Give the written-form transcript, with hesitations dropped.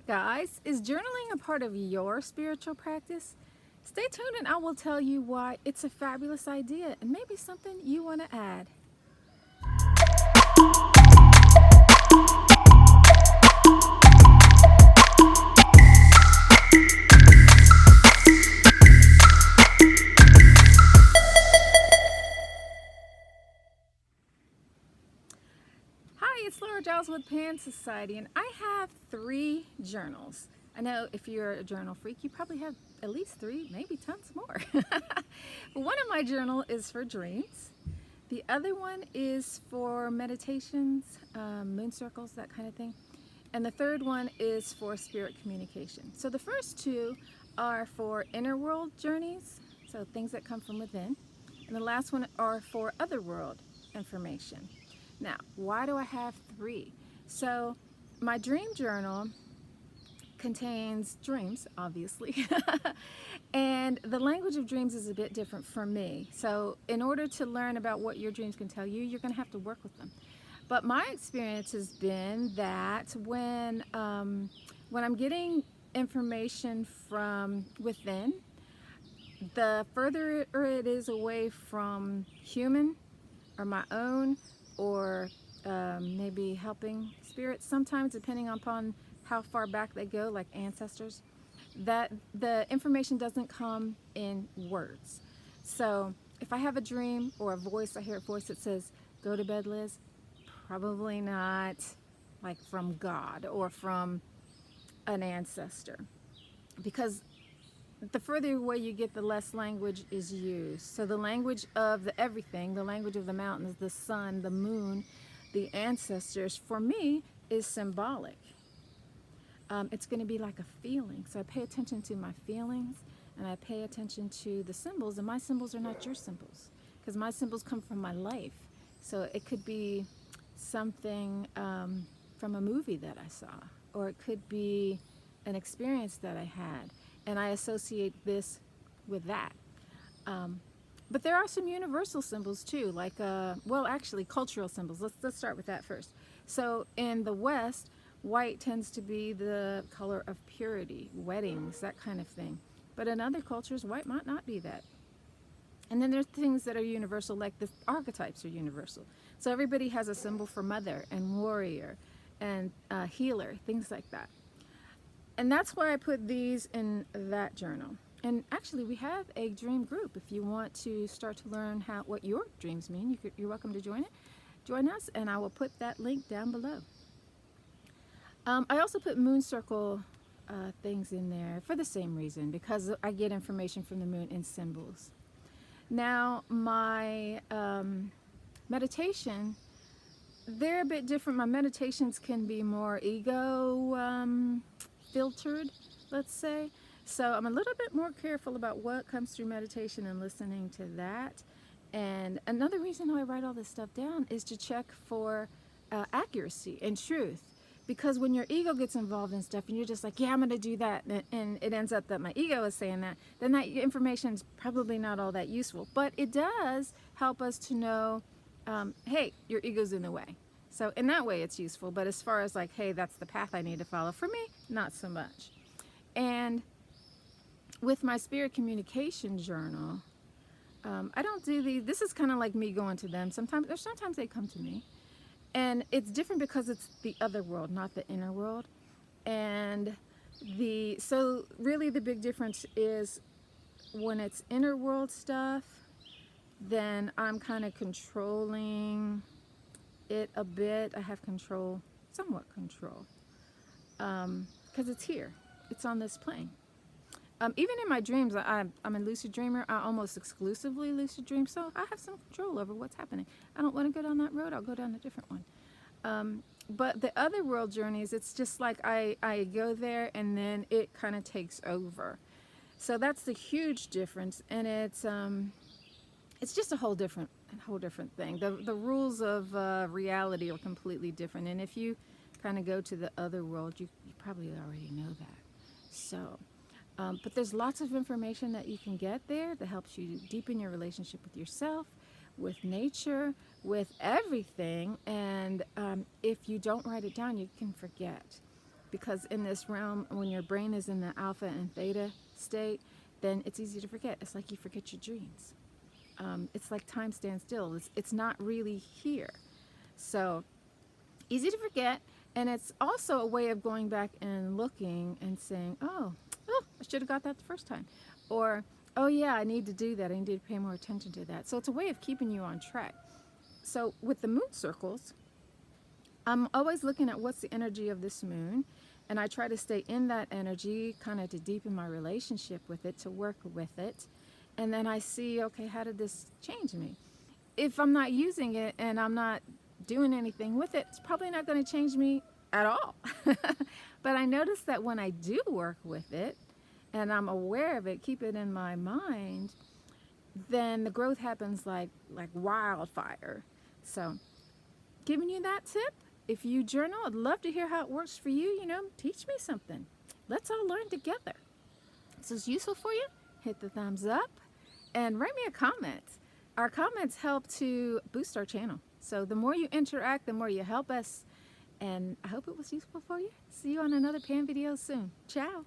guys, is journaling a part of your spiritual practice? Stay tuned and I will tell you why it's a fabulous idea and maybe something you want to add. Hi, it's Laura Giles with Pan Society, and I have 3 journals. I know if you're a journal freak, you probably have at least 3, maybe tons more. One of my journal is for dreams. The other one is for meditations, moon circles, that kind of thing. And the third one is for spirit communication. So the first 2 are for inner world journeys, so things that come from within. And the last one are for other world information. Now, why do I have 3? So my dream journal contains dreams, obviously. And the language of dreams is a bit different for me. So in order to learn about what your dreams can tell you, you're going to have to work with them. But my experience has been that when I'm getting information from within, the further it is away from human or my own, or maybe helping spirits, sometimes depending upon how far back they go, like ancestors, that the information doesn't come in words. So if I have a dream or a voice, I hear a voice that says, "Go to bed, Liz," probably not like from God or from an ancestor, because the further away you get, the less language is used. So the language of the everything, the language of the mountains, the sun, the moon, the ancestors, for me, is symbolic. It's going to be like a feeling. So I pay attention to my feelings, and I pay attention to the symbols, and my symbols are not your symbols, because my symbols come from my life. So it could be something from a movie that I saw, or it could be an experience that I had, and I associate this with that. But there are some universal symbols too, like, well, actually, cultural symbols. Let's start with that first. So in the West, white tends to be the color of purity, weddings, that kind of thing. But in other cultures, white might not be that. And then there's things that are universal, like the archetypes are universal. So everybody has a symbol for mother and warrior and healer, things like that. And that's why I put these in that journal. And actually, we have a dream group. If you want to start to learn what your dreams mean, you're welcome to join it. Join us, and I will put that link down below. I also put moon circle things in there for the same reason, because I get information from the moon in symbols. Now, my meditation, they're a bit different. My meditations can be more ego filtered, let's say. So I'm a little bit more careful about what comes through meditation and listening to that. And another reason why I write all this stuff down is to check for accuracy and truth. Because when your ego gets involved in stuff and you're just like, yeah, I'm going to do that, and it ends up that my ego is saying that, then that information is probably not all that useful. But it does help us to know, hey, your ego's in the way. So in that way, it's useful. But as far as like, hey, that's the path I need to follow, for me, not so much. And with my spirit communication journal, I don't do these. This is kind of like me going to them. Sometimes they come to me. And it's different because it's the other world, not the inner world. And so really the big difference is when it's inner world stuff, then I'm kind of controlling it a bit. I have control, somewhat control, because it's here. It's on this plane. Even in my dreams, I'm a lucid dreamer. I almost exclusively lucid dream, so I have some control over what's happening. I don't want to go down that road. I'll go down a different one. But the other world journeys, it's just like I go there and then it kind of takes over. So that's the huge difference, and it's just a whole different thing. The rules of reality are completely different, and if you kind of go to the other world, you probably already know that. So. But there's lots of information that you can get there that helps you deepen your relationship with yourself, with nature, with everything. And if you don't write it down, you can forget. because in this realm, when your brain is in the alpha and theta state, then it's easy to forget. It's like you forget your dreams. It's like time stands still. It's not really here. So easy to forget. And it's also a way of going back and looking and saying, oh, I should have got that the first time. Or, oh yeah, I need to do that. I need to pay more attention to that. So it's a way of keeping you on track. So with the moon circles, I'm always looking at what's the energy of this moon. And I try to stay in that energy, kind of to deepen my relationship with it, to work with it. And then I see, okay, how did this change me? If I'm not using it and I'm not doing anything with it, it's probably not going to change me at all. But I notice that when I do work with it and I'm aware of it, keep it in my mind, then the growth happens like wildfire. So giving you that tip, if you journal, I'd love to hear how it works for you. You know, teach me something. Let's all learn together. If this is useful for you, hit the thumbs up and write me a comment. Our comments help to boost our channel. So the more you interact, the more you help us. And I hope it was useful for you. See you on another Pan video soon. Ciao.